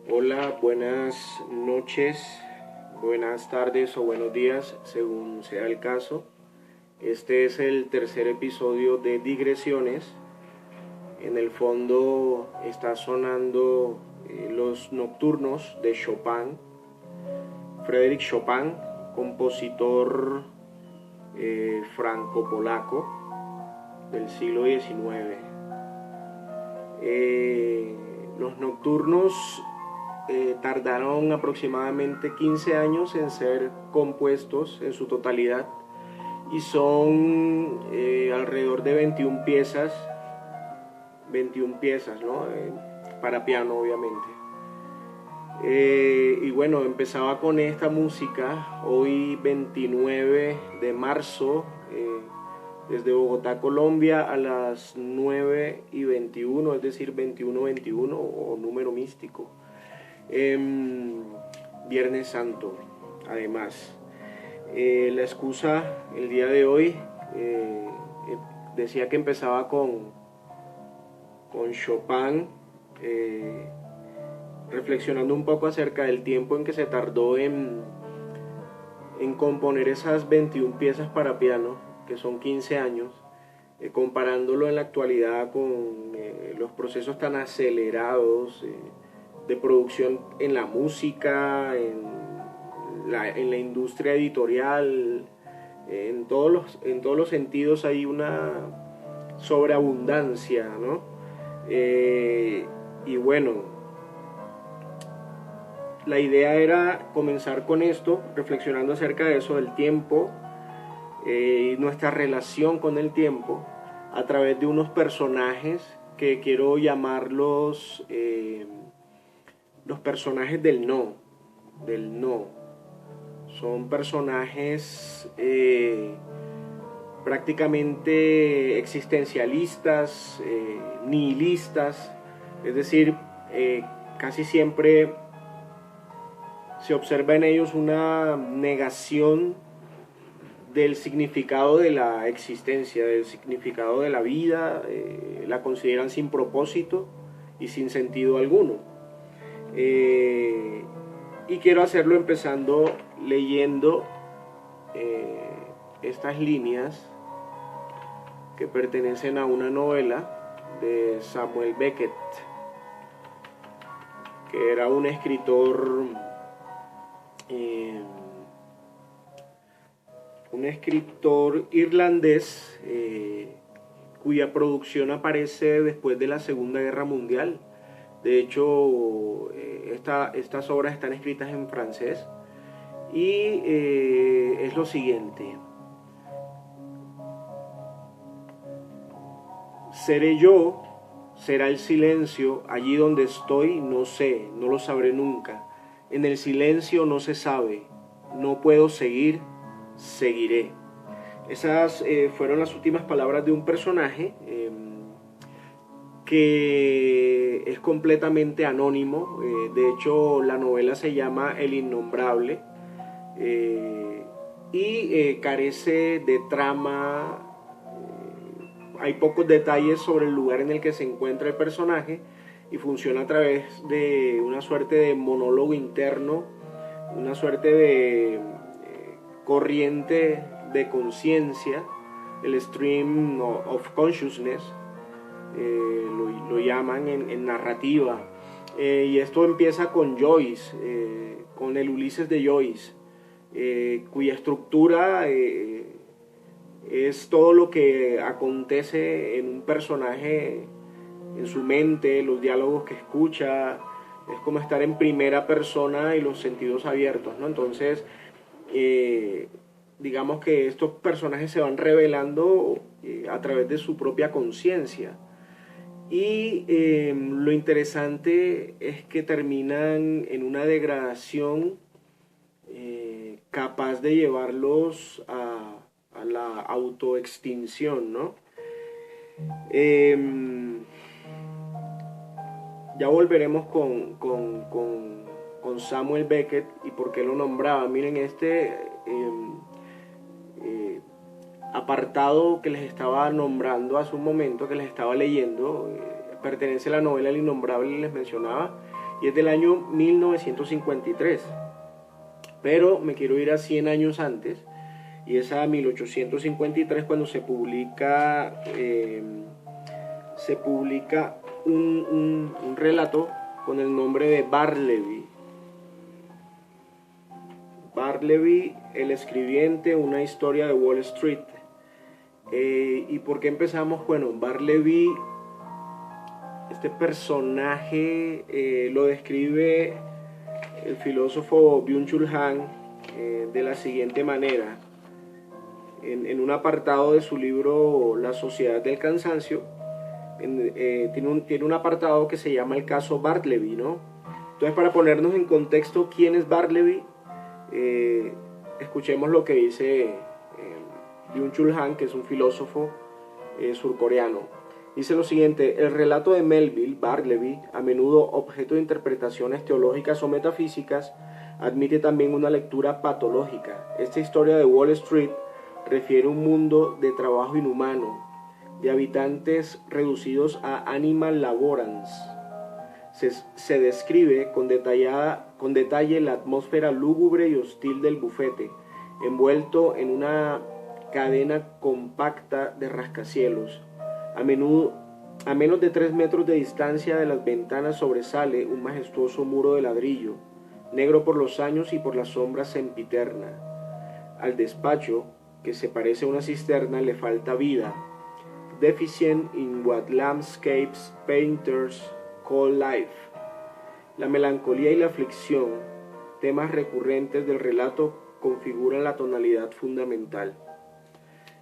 Hola, buenas noches, buenas tardes o buenos días, según sea el caso. Este es el tercer episodio de Digresiones. En el fondo está sonando los nocturnos de Chopin. Frédéric Chopin, compositor franco-polaco del siglo XIX. Los nocturnos tardaron aproximadamente 15 años en ser compuestos en su totalidad y son alrededor de 21 piezas, ¿no? Para piano, obviamente. Y bueno, empezaba con esta música hoy 29 de marzo, desde Bogotá, Colombia, a las 9:21, es decir, 21:21 o número místico. Viernes Santo, además. La excusa el día de hoy, decía que empezaba con Chopin, reflexionando un poco acerca del tiempo en que se tardó en componer esas 21 piezas para piano, que son 15 años, comparándolo en la actualidad con los procesos tan acelerados de producción en la música, en la industria editorial, en todos los sentidos hay una sobreabundancia, ¿no? Y bueno, la idea era comenzar con esto, reflexionando acerca de eso, del tiempo y nuestra relación con el tiempo, a través de unos personajes que quiero llamarlos los personajes del no. Son personajes prácticamente existencialistas, nihilistas, es decir, casi siempre se observa en ellos una negación del significado de la existencia, del significado de la vida, la consideran sin propósito y sin sentido alguno. Y quiero hacerlo empezando leyendo estas líneas que pertenecen a una novela de Samuel Beckett, que era un escritor irlandés, cuya producción aparece después de la Segunda Guerra Mundial. De hecho, estas obras están escritas en francés y es lo siguiente: seré yo, será el silencio, allí donde estoy no sé, no lo sabré nunca. En el silencio no se sabe, no puedo seguir, seguiré. Esas fueron las últimas palabras de un personaje que es completamente anónimo. De hecho, la novela se llama El Innombrable y carece de trama. Hay pocos detalles sobre el lugar en el que se encuentra el personaje y funciona a través de una suerte de monólogo interno, una suerte de corriente de conciencia, el stream of consciousness, lo llaman en narrativa. Y esto empieza con Joyce, con el Ulises de Joyce, cuya estructura es todo lo que acontece en un personaje, en su mente, los diálogos que escucha. Es como estar en primera persona y los sentidos abiertos, ¿no? Entonces, digamos que estos personajes se van revelando a través de su propia conciencia. Y lo interesante es que terminan en una degradación capaz de llevarlos a la autoextinción, ¿no? Ya volveremos con Samuel Beckett y por qué lo nombraba. Miren, apartado que les estaba nombrando hace un momento, que les estaba leyendo, pertenece a la novela El Innombrable, les mencionaba, y es del año 1953. Pero me quiero ir a 100 años antes, y es a 1853 cuando se publica un relato con el nombre de Bartleby. Bartleby, el escribiente, una historia de Wall Street. ¿Y por qué empezamos? Bueno, Bartleby, este personaje lo describe el filósofo Byung-Chul Han de la siguiente manera. En un apartado de su libro La Sociedad del Cansancio, tiene un apartado que se llama el caso Bartleby, ¿no? Entonces, para ponernos en contexto quién es Bartleby, escuchemos lo que dice Byung-Chul Han, que es un filósofo surcoreano. Dice lo siguiente: el relato de Melville Bartleby, a menudo objeto de interpretaciones teológicas o metafísicas, admite también una lectura patológica. Esta historia de Wall Street refiere un mundo de trabajo inhumano, de habitantes reducidos a animal laborans. Se describe con detalle la atmósfera lúgubre y hostil del bufete, envuelto en una cadena compacta de rascacielos. A menos de 3 metros de distancia de las ventanas sobresale un majestuoso muro de ladrillo, negro por los años y por la sombra sempiterna. Al despacho, que se parece a una cisterna, le falta vida. Deficient in what landscapes painters call life. La melancolía y la aflicción, temas recurrentes del relato, configuran la tonalidad fundamental.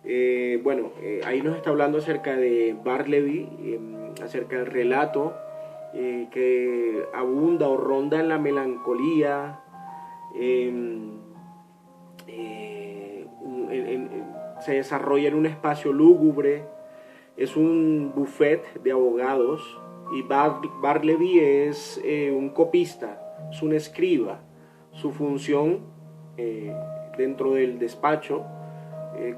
Ahí nos está hablando acerca de Bartleby, acerca del relato que abunda o ronda en la melancolía, se desarrolla en un espacio lúgubre, es un buffet de abogados, y Bartleby es un copista, es un escriba. Su función dentro del despacho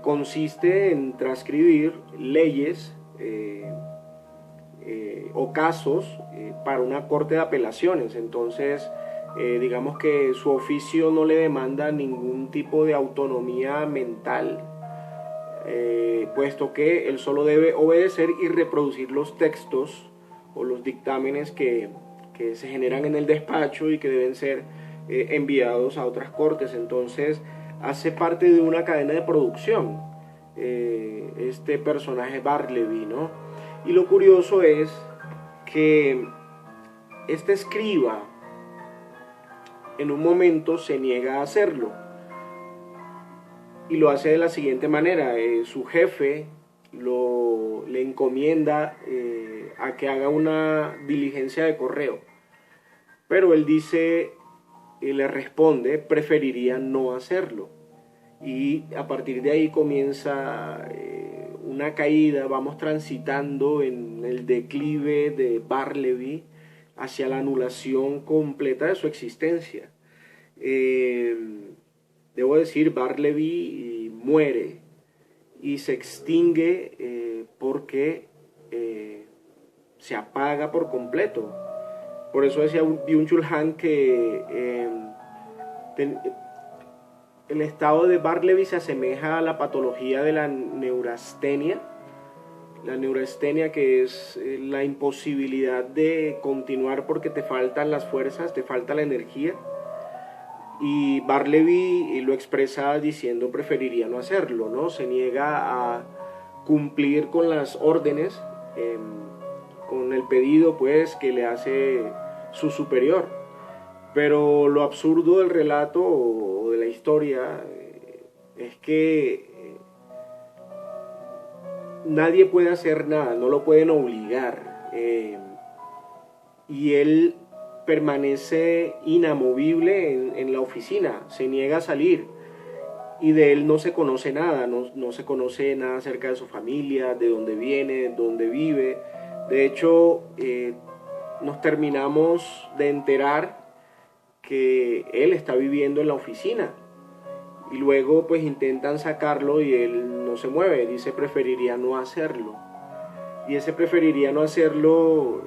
consiste en transcribir leyes o casos para una corte de apelaciones. Entonces, digamos que su oficio no le demanda ningún tipo de autonomía mental, puesto que él solo debe obedecer y reproducir los textos o los dictámenes que se generan en el despacho y que deben ser enviados a otras cortes. Entonces, hace parte de una cadena de producción este personaje Bartleby, ¿no? Y lo curioso es que este escriba en un momento se niega a hacerlo, y lo hace de la siguiente manera. Su jefe le encomienda a que haga una diligencia de correo, pero él dice, y le responde, preferiría no hacerlo. Y a partir de ahí comienza una caída. Vamos transitando en el declive de Bartleby hacia la anulación completa de su existencia. Debo decir, Bartleby muere y se extingue porque se apaga por completo. Por eso decía Byung-Chul Han que el estado de Bartleby se asemeja a la patología de la neurastenia. La neurastenia, que es la imposibilidad de continuar porque te faltan las fuerzas, te falta la energía. Y Bartleby lo expresa diciendo preferiría no hacerlo, ¿no? Se niega a cumplir con las órdenes, con el pedido pues que le hace su superior. Pero lo absurdo del relato o de la historia es que nadie puede hacer nada, no lo pueden obligar, y él permanece inamovible en la oficina, se niega a salir, y de él no se conoce nada, no se conoce nada acerca de su familia, de dónde viene, dónde vive. De hecho, nos terminamos de enterar que él está viviendo en la oficina, y luego pues intentan sacarlo y él no se mueve, dice preferiría no hacerlo. Y ese preferiría no hacerlo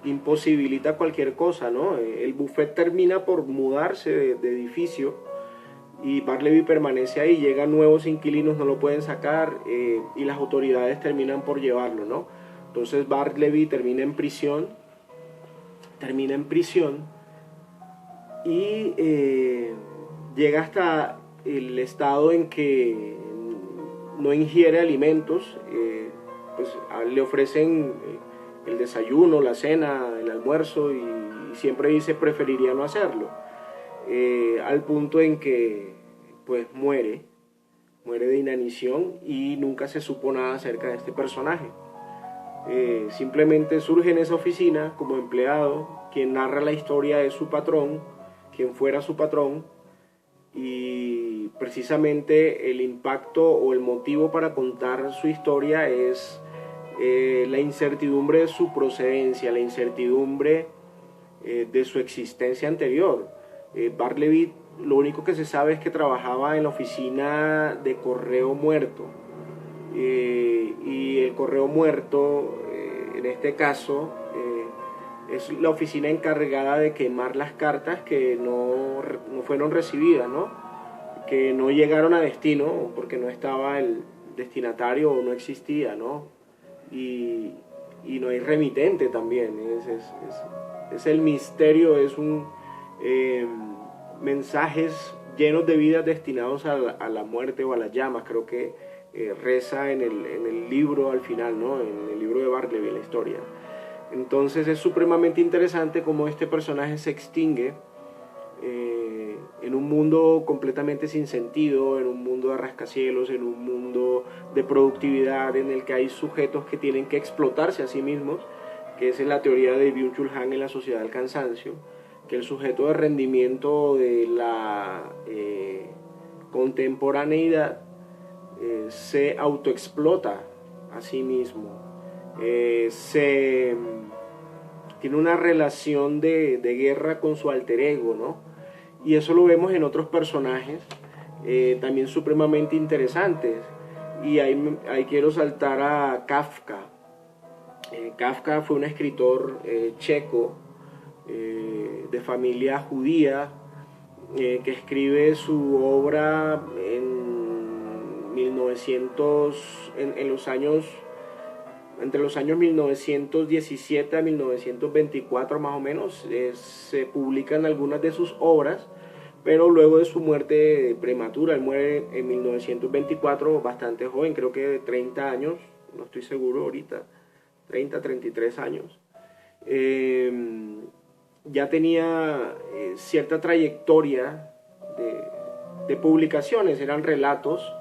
imposibilita cualquier cosa, ¿no? El buffet termina por mudarse de edificio y Bartleby permanece ahí, llegan nuevos inquilinos, no lo pueden sacar y las autoridades terminan por llevarlo, ¿no? Entonces Bartleby termina en prisión y llega hasta el estado en que no ingiere alimentos, pues le ofrecen el desayuno, la cena, el almuerzo y siempre dice preferiría no hacerlo, al punto en que pues muere de inanición y nunca se supo nada acerca de este personaje. Simplemente surge en esa oficina como empleado, quien narra la historia de su patrón, quien fuera su patrón, y precisamente el impacto o el motivo para contar su historia es la incertidumbre de su procedencia, la incertidumbre de su existencia anterior. Bartleby, lo único que se sabe es que trabajaba en la oficina de correo muerto, y el correo muerto en este caso es la oficina encargada de quemar las cartas que no fueron recibidas, ¿no? Que no llegaron a destino porque no estaba el destinatario o no existía, ¿no? Y no hay remitente también, es el misterio, es un mensajes llenos de vidas destinados a la muerte o a las llamas, creo que reza en el libro al final, ¿no? En el libro de Bartleby, la historia. Entonces es supremamente interesante cómo este personaje se extingue en un mundo completamente sin sentido, en un mundo de rascacielos, en un mundo de productividad en el que hay sujetos que tienen que explotarse a sí mismos, que es en la teoría de Byung-Chul Han en La sociedad del cansancio, que el sujeto de rendimiento de la contemporaneidad se autoexplota a sí mismo, tiene una relación de guerra con su alter ego, ¿no? Y eso lo vemos en otros personajes también supremamente interesantes. Y ahí quiero saltar a Kafka. Kafka fue un escritor checo de familia judía que escribe su obra en 1900, en los años, entre los años 1917 a 1924 más o menos. Se publican algunas de sus obras, pero luego de su muerte prematura, él muere en 1924 bastante joven, creo que de 30 años, no estoy seguro ahorita, 30, 33 años. Ya tenía cierta trayectoria de publicaciones, eran relatos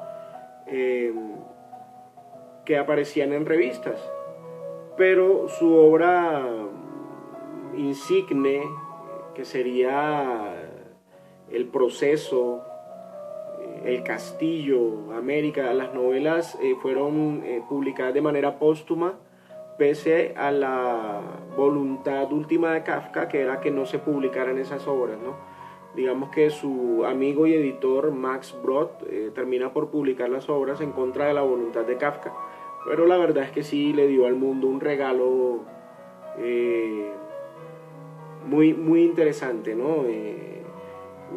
que aparecían en revistas, pero su obra insigne, que sería El proceso, El castillo, América, las novelas fueron publicadas de manera póstuma, pese a la voluntad última de Kafka, que era que no se publicaran esas obras, ¿no? Digamos que su amigo y editor Max Brod termina por publicar las obras en contra de la voluntad de Kafka, pero la verdad es que sí le dio al mundo un regalo muy, muy interesante, ¿no?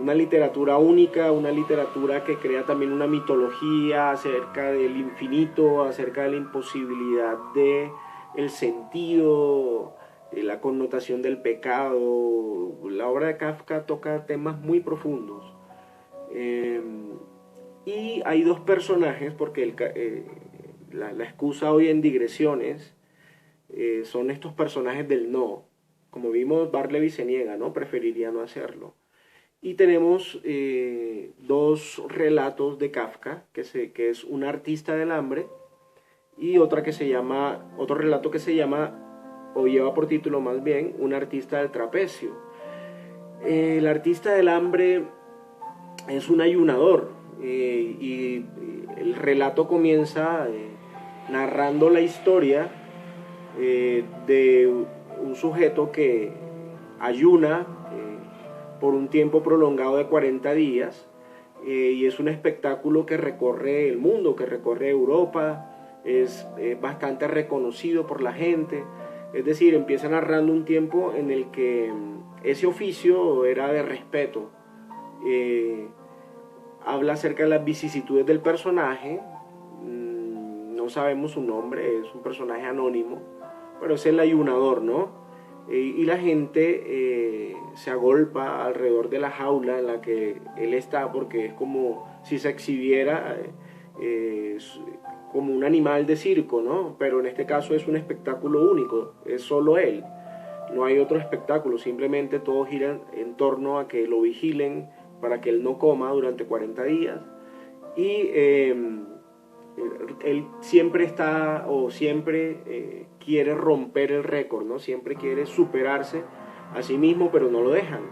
Una literatura única, una literatura que crea también una mitología acerca del infinito, acerca de la imposibilidad de el sentido, la connotación del pecado. La obra de Kafka toca temas muy profundos. Y hay dos personajes, porque la excusa hoy en digresiones son estos personajes del no. Como vimos, Bartleby se niega, ¿no? Preferiría no hacerlo. Y tenemos dos relatos de Kafka, que es Un artista del hambre, y otro relato que se llama, o lleva por título más bien, Un artista del trapecio. El artista del hambre es un ayunador, y el relato comienza narrando la historia de un sujeto que ayuna por un tiempo prolongado de 40 días, y es un espectáculo que recorre el mundo, que recorre Europa, es bastante reconocido por la gente. Es decir, empieza narrando un tiempo en el que ese oficio era de respeto. Habla acerca de las vicisitudes del personaje. No sabemos su nombre, es un personaje anónimo, pero es el ayunador, ¿no? Y la gente se agolpa alrededor de la jaula en la que él está, porque es como si se exhibiera como un animal de circo, ¿no? Pero en este caso es un espectáculo único, es solo él, no hay otro espectáculo, simplemente todo gira en torno a que lo vigilen para que él no coma durante 40 días. Y él siempre está o siempre quiere romper el récord, ¿no? Siempre quiere superarse a sí mismo, pero no lo dejan.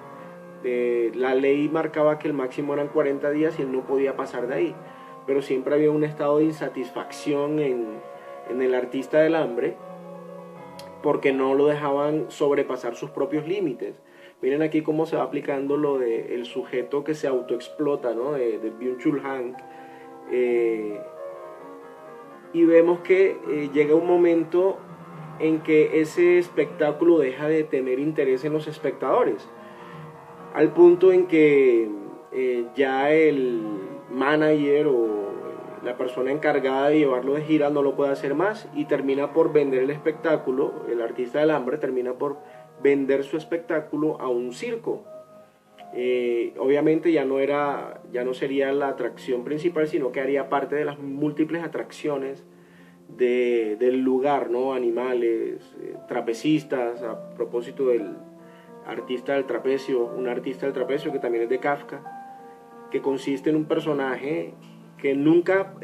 La ley marcaba que el máximo eran 40 días y él no podía pasar de ahí, pero siempre había un estado de insatisfacción en el artista del hambre, porque no lo dejaban sobrepasar sus propios límites. Miren aquí cómo se va aplicando lo del sujeto que se autoexplota, ¿no? de Byung-Chul Han. Y vemos que llega un momento en que ese espectáculo deja de tener interés en los espectadores, al punto en que ya el manager o la persona encargada de llevarlo de gira no lo puede hacer más y termina por vender el espectáculo. El artista del hambre termina por vender su espectáculo a un circo. Obviamente ya no sería la atracción principal, sino que haría parte de las múltiples atracciones del lugar, ¿no? Animales, trapecistas, a propósito del artista del trapecio, un artista del trapecio que también es de Kafka, que consiste en un personaje que nunca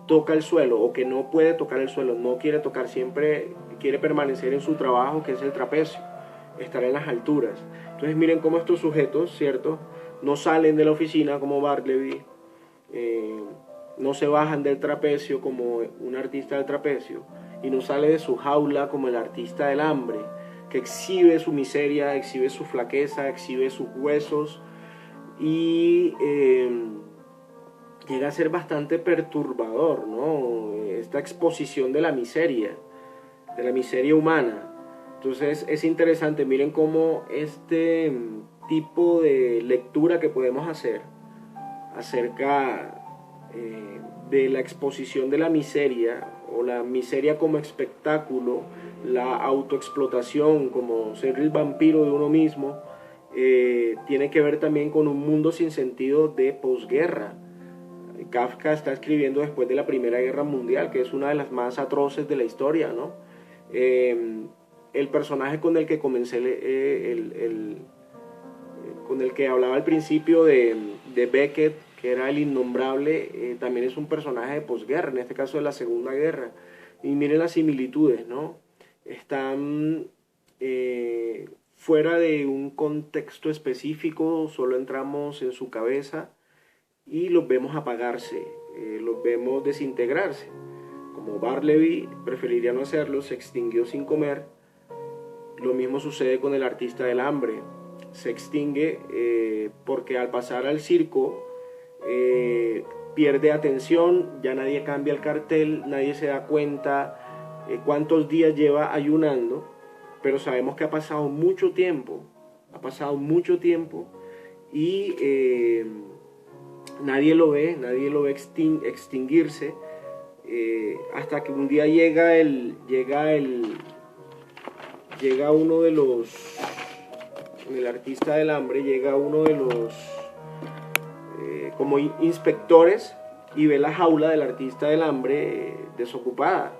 toca el suelo, o que no puede tocar el suelo, no quiere tocar, siempre quiere permanecer en su trabajo, que es el trapecio, estar en las alturas. Entonces miren cómo estos sujetos, ¿cierto?, no salen de la oficina como Bartleby, no se bajan del trapecio como un artista del trapecio, y no sale de su jaula como el artista del hambre, que exhibe su miseria, exhibe su flaqueza, exhibe sus huesos, y llega a ser bastante perturbador, ¿no? Esta exposición de la miseria humana. Entonces es interesante, miren cómo este tipo de lectura que podemos hacer acerca de la exposición de la miseria, o la miseria como espectáculo, la autoexplotación como ser el vampiro de uno mismo, tiene que ver también con un mundo sin sentido de posguerra. Kafka está escribiendo después de la Primera Guerra Mundial, que es una de las más atroces de la historia, ¿no? El personaje con el que comencé, con el que hablaba al principio de Beckett, que era el innombrable, también es un personaje de posguerra, en este caso de la Segunda Guerra. Y miren las similitudes, ¿no? Están fuera de un contexto específico, solo entramos en su cabeza y los vemos apagarse, los vemos desintegrarse. Como Bartleby preferiría no hacerlo, se extinguió sin comer. Lo mismo sucede con el artista del hambre. Se extingue porque al pasar al circo pierde atención, ya nadie cambia el cartel, nadie se da cuenta cuántos días lleva ayunando, pero sabemos que ha pasado mucho tiempo y nadie lo ve extinguirse, hasta que un día llega uno de los, el artista del hambre, llega uno de los como inspectores, y ve la jaula del artista del hambre desocupada,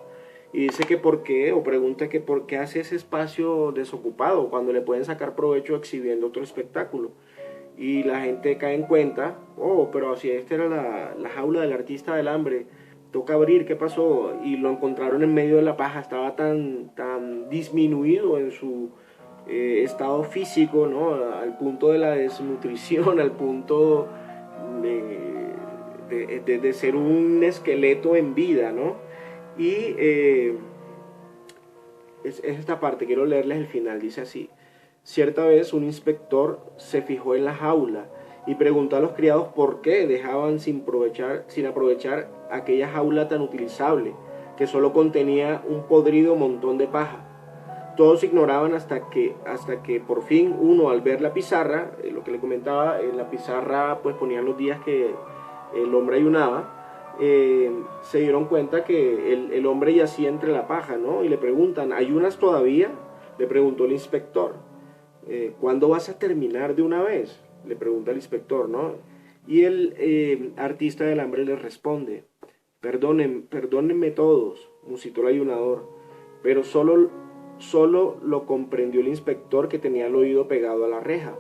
y dice que por qué, o pregunta que por qué hace ese espacio desocupado cuando le pueden sacar provecho exhibiendo otro espectáculo. Y la gente cae en cuenta, pero si esta era la jaula del artista del hambre, toca abrir, ¿qué pasó? Y lo encontraron en medio de la paja, estaba tan disminuido en su estado físico, ¿no? Al punto de la desnutrición, al punto de ser un esqueleto en vida, ¿no? Y es esta parte, quiero leerles el final, dice así: cierta vez un inspector se fijó en la jaula y preguntó a los criados por qué dejaban sin aprovechar aquella jaula tan utilizable. que solo contenía un podrido montón de paja. Todos ignoraban hasta que por fin uno, al ver la pizarra, lo que le comentaba, en la pizarra pues ponían los días que el hombre ayunaba, se dieron cuenta que el hombre yacía entre la paja, ¿no? Y le preguntan, ¿ayunas todavía? Le preguntó el inspector. ¿Cuándo vas a terminar de una vez? Le pregunta el inspector, ¿no? Y el artista del hambre le responde, perdónenme todos, musitó el ayunador, pero solo lo comprendió el inspector, que tenía el oído pegado a la reja.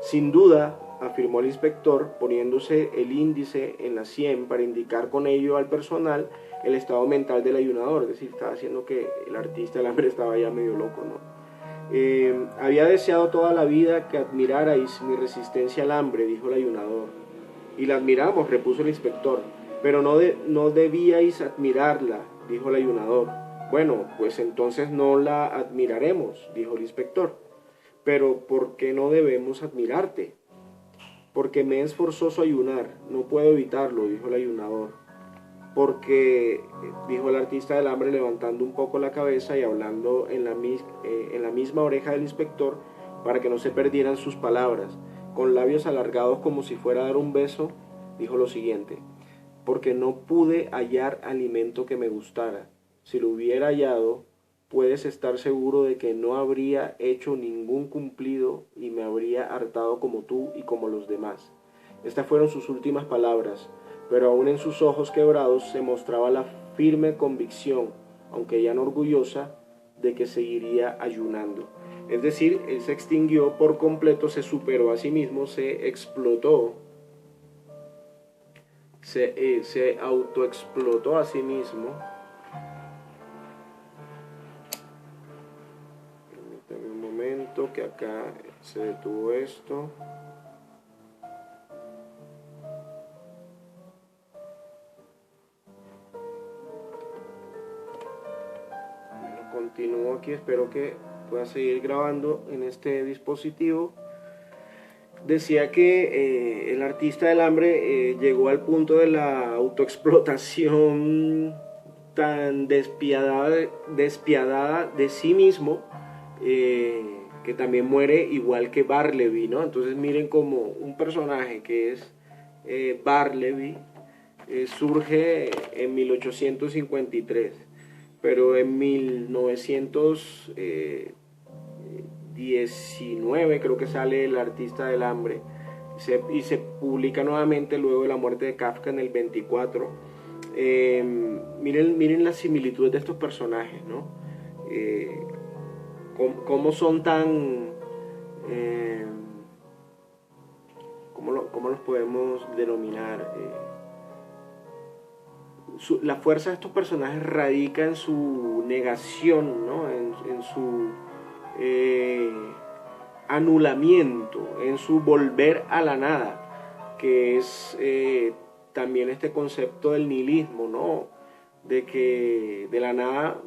Sin duda, afirmó el inspector, poniéndose el índice en la sien para indicar con ello al personal el estado mental del ayunador, es decir, estaba haciendo que el artista del hambre estaba ya medio loco, ¿no? Había deseado toda la vida que admirarais mi resistencia al hambre, dijo el ayunador. Y la admiramos, repuso el inspector, pero no debíais admirarla, dijo el ayunador. Bueno, pues entonces no la admiraremos, dijo el inspector. Pero ¿por qué no debemos admirarte? Porque me es forzoso ayunar, no puedo evitarlo, dijo el ayunador. Porque, dijo el artista del hambre, levantando un poco la cabeza y hablando en la misma oreja del inspector para que no se perdieran sus palabras, con labios alargados como si fuera a dar un beso, dijo lo siguiente: porque no pude hallar alimento que me gustara. Si lo hubiera hallado, puedes estar seguro de que no habría hecho ningún cumplido y me habría hartado como tú y como los demás. Estas fueron sus últimas palabras, pero aún en sus ojos quebrados se mostraba la firme convicción, aunque ya no orgullosa, de que seguiría ayunando. Es decir, él se extinguió por completo, se superó a sí mismo, se explotó, se autoexplotó a sí mismo. Permítame un momento que acá se detuvo esto. Continúo aquí, espero que pueda seguir grabando en este dispositivo. Decía que el artista del hambre llegó al punto de la autoexplotación tan despiadada de sí mismo, que también muere igual que Barleby, ¿no? Entonces miren como un personaje que es Barleby surge en 1853, pero en 1919 creo que sale El artista del hambre y se publica nuevamente luego de la muerte de Kafka en el 24. Miren las similitudes de estos personajes, ¿no? Cómo son tan... ¿cómo los podemos denominar? La fuerza de estos personajes radica en su negación, ¿no? en su anulamiento, en su volver a la nada, que es también este concepto del nihilismo, ¿no? De que de la nada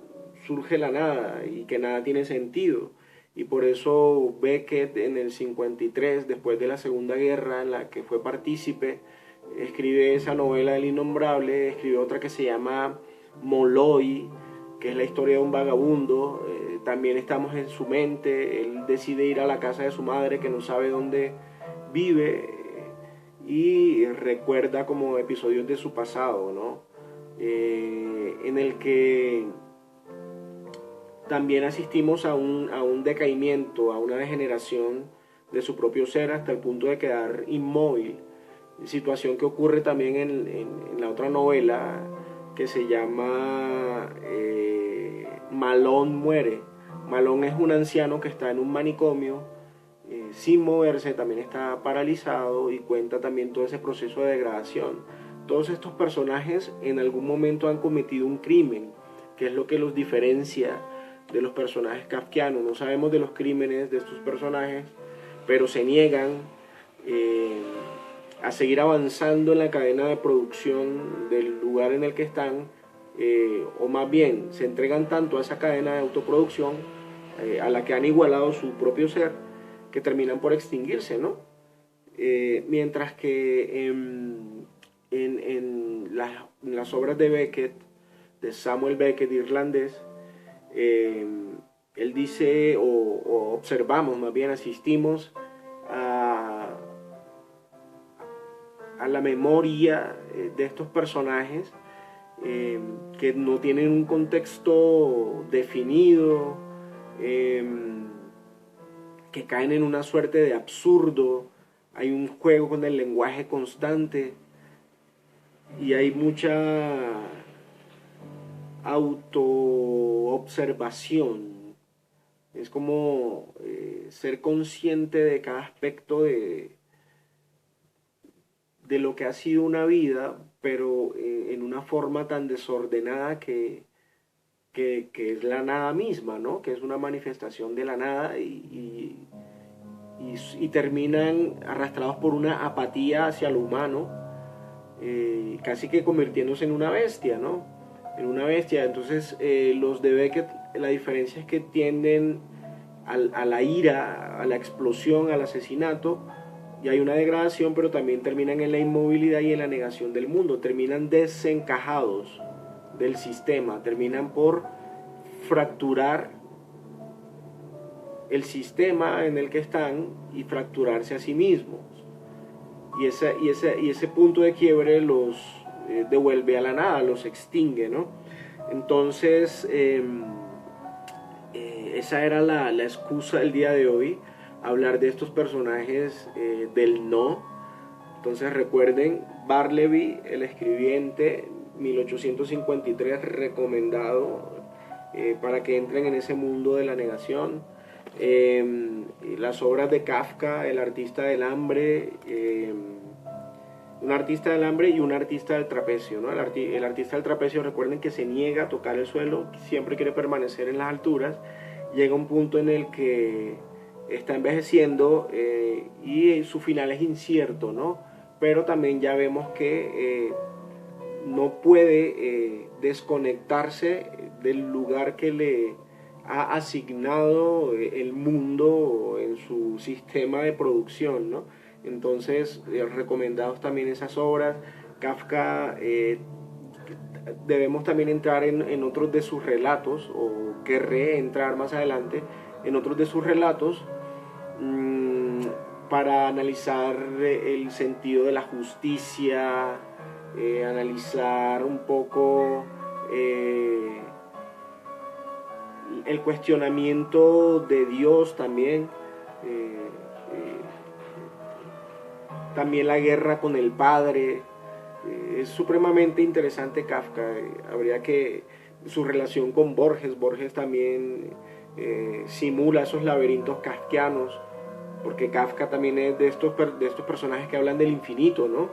surge la nada y que nada tiene sentido. Y por eso Beckett en el 53, después de la Segunda Guerra, en la que fue partícipe, escribe esa novela del innombrable, escribe otra que se llama Molloy, que es la historia de un vagabundo. También estamos en su mente, él decide ir a la casa de su madre que no sabe dónde vive, y recuerda como episodios de su pasado, ¿no? En el que también asistimos a un decaimiento, a una degeneración de su propio ser hasta el punto de quedar inmóvil, situación que ocurre también en la otra novela que se llama Malone muere. Malone es un anciano que está en un manicomio sin moverse, también está paralizado y cuenta también todo ese proceso de degradación. Todos estos personajes en algún momento han cometido un crimen, que es lo que los diferencia de los personajes kafkianos. No sabemos de los crímenes de estos personajes, pero se niegan a seguir avanzando en la cadena de producción del lugar en el que están, o más bien se entregan tanto a esa cadena de autoproducción a la que han igualado su propio ser, que terminan por extinguirse, ¿no? Mientras que en las obras de Beckett de Samuel Beckett, irlandés. Él dice, o observamos, más bien asistimos a la memoria de estos personajes que no tienen un contexto definido, que caen en una suerte de absurdo. Hay un juego con el lenguaje constante y hay mucha autoobservación. Es como ser consciente de cada aspecto de lo que ha sido una vida, pero en una forma tan desordenada que es la nada misma, ¿no? Que es una manifestación de la nada y terminan arrastrados por una apatía hacia lo humano, casi que convirtiéndose en una bestia, ¿no? En una bestia. Entonces los de Beckett, la diferencia es que tienden a la ira, a la explosión, al asesinato, y hay una degradación, pero también terminan en la inmovilidad y en la negación del mundo, terminan desencajados del sistema, terminan por fracturar el sistema en el que están y fracturarse a sí mismos. Y ese punto de quiebre los devuelve a la nada, los extingue, ¿no? Entonces, esa era la excusa del día de hoy, hablar de estos personajes del no. Entonces recuerden, Barleby, el escribiente, 1853, recomendado para que entren en ese mundo de la negación. Las obras de Kafka, el artista del hambre, un artista del hambre y un artista del trapecio, ¿no? El artista del trapecio, recuerden que se niega a tocar el suelo, siempre quiere permanecer en las alturas, llega un punto en el que está envejeciendo y su final es incierto, ¿no? Pero también ya vemos que no puede desconectarse del lugar que le ha asignado el mundo en su sistema de producción, ¿no? Entonces, recomendados también esas obras. Kafka, debemos también entrar en otros de sus relatos, o querré entrar más adelante en otros de sus relatos, para analizar el sentido de la justicia, analizar un poco el cuestionamiento de Dios también, también la guerra con el padre. Es supremamente interesante Kafka. Habría que su relación con Borges. Borges también simula esos laberintos kafkianos, porque Kafka también es de estos personajes que hablan del infinito, ¿no?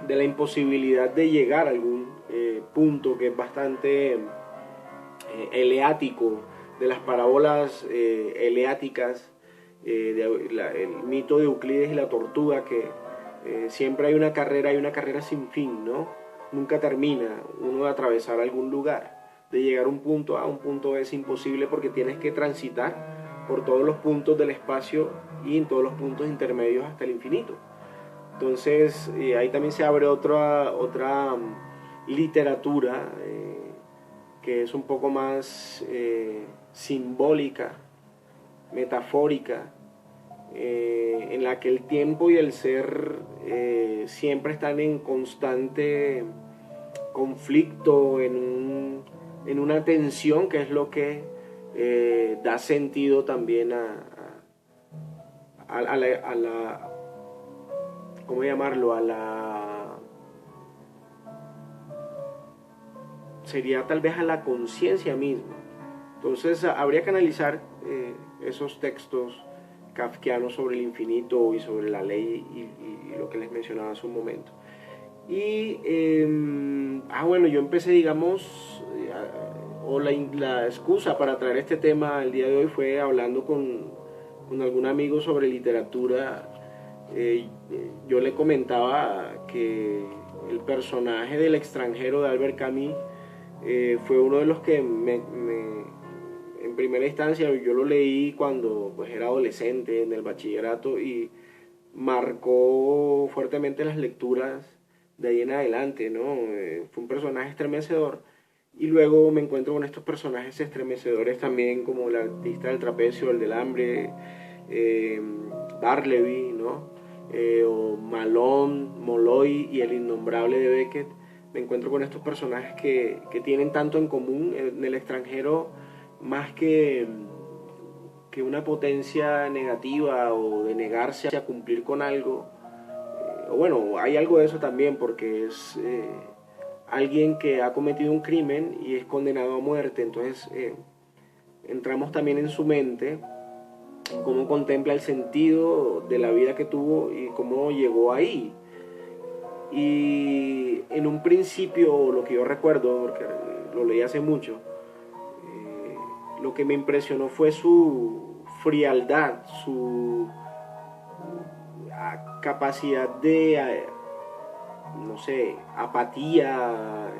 De la imposibilidad de llegar a algún punto, que es bastante eleático, de las parábolas eleáticas, el mito de Euclides y la tortuga, que siempre hay una carrera sin fin, ¿no? Nunca termina uno de atravesar algún lugar, de llegar a un punto A, un punto B es imposible, porque tienes que transitar por todos los puntos del espacio y en todos los puntos intermedios hasta el infinito. Entonces ahí también se abre otra literatura que es un poco más simbólica, metafórica, en la que el tiempo y el ser siempre están en constante conflicto, en una tensión, que es lo que da sentido también a la ¿cómo llamarlo? Sería tal vez a la conciencia misma. Entonces habría que analizar esos textos kafkianos sobre el infinito y sobre la ley y lo que les mencionaba hace un momento. Y bueno, yo empecé, digamos, o la excusa para traer este tema el día de hoy fue hablando con algún amigo sobre literatura. Yo le comentaba que el personaje del extranjero de Albert Camus fue uno de los que en primera instancia yo lo leí cuando pues era adolescente en el bachillerato, y marcó fuertemente las lecturas de ahí en adelante, ¿no? Fue un personaje estremecedor. Y luego me encuentro con estos personajes estremecedores también, como el artista del trapecio, el del hambre, eh, Bartleby, ¿no? O Malone, Molloy y el innombrable de Beckett. Me encuentro con estos personajes que tienen tanto en común en el extranjero, más que una potencia negativa o de negarse a cumplir con algo. O bueno, hay algo de eso también, porque es alguien que ha cometido un crimen y es condenado a muerte. Entonces entramos también en su mente, cómo contempla el sentido de la vida que tuvo y cómo llegó ahí. Y en un principio, lo que yo recuerdo, porque lo leí hace mucho, lo que me impresionó fue su frialdad, su capacidad de, no sé, apatía,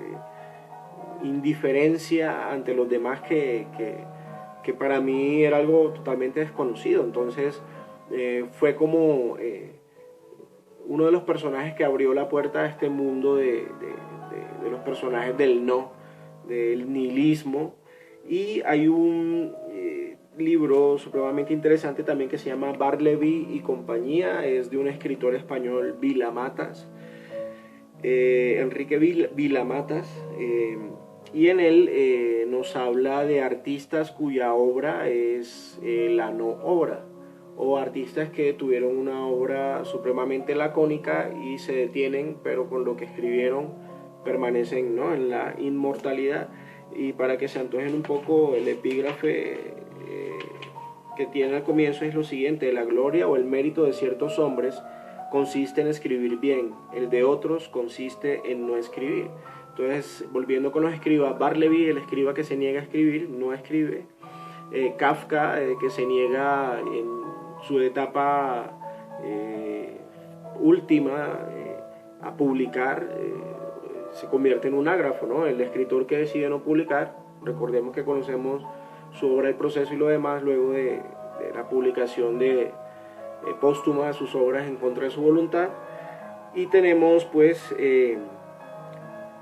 indiferencia ante los demás que para mí era algo totalmente desconocido. Entonces fue como uno de los personajes que abrió la puerta a este mundo de los personajes del no, del nihilismo. Y hay un libro supremamente interesante también que se llama Bartleby y compañía, es de un escritor español, Vilamatas, Enrique Vilamatas, y en él nos habla de artistas cuya obra es la no obra, o artistas que tuvieron una obra supremamente lacónica y se detienen, pero con lo que escribieron permanecen, ¿no?, en la inmortalidad. Y para que se antojen un poco, el epígrafe que tiene al comienzo es lo siguiente: la gloria o el mérito de ciertos hombres consiste en escribir bien, el de otros consiste en no escribir. Entonces, volviendo con los escribas, Bartleby, el escriba que se niega a escribir, no escribe. Kafka, que se niega en su etapa última a publicar, se convierte en un ágrafo, ¿no? El escritor que decide no publicar, recordemos que conocemos su obra El proceso y lo demás, luego de la publicación póstuma de sus obras en contra de su voluntad. Y tenemos pues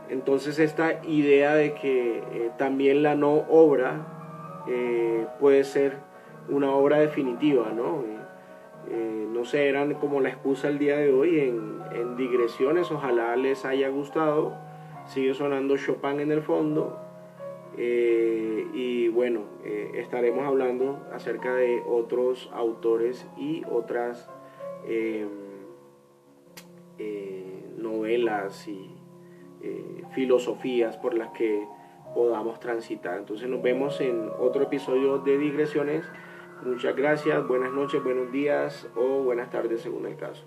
entonces esta idea de que también la no obra puede ser una obra definitiva, ¿no? No sé, eran como la excusa el día de hoy en digresiones. Ojalá les haya gustado. Sigue sonando Chopin en el fondo. Y bueno, estaremos hablando acerca de otros autores y otras novelas y filosofías por las que podamos transitar. Entonces nos vemos en otro episodio de Digresiones. Muchas gracias, buenas noches, buenos días o buenas tardes según el caso.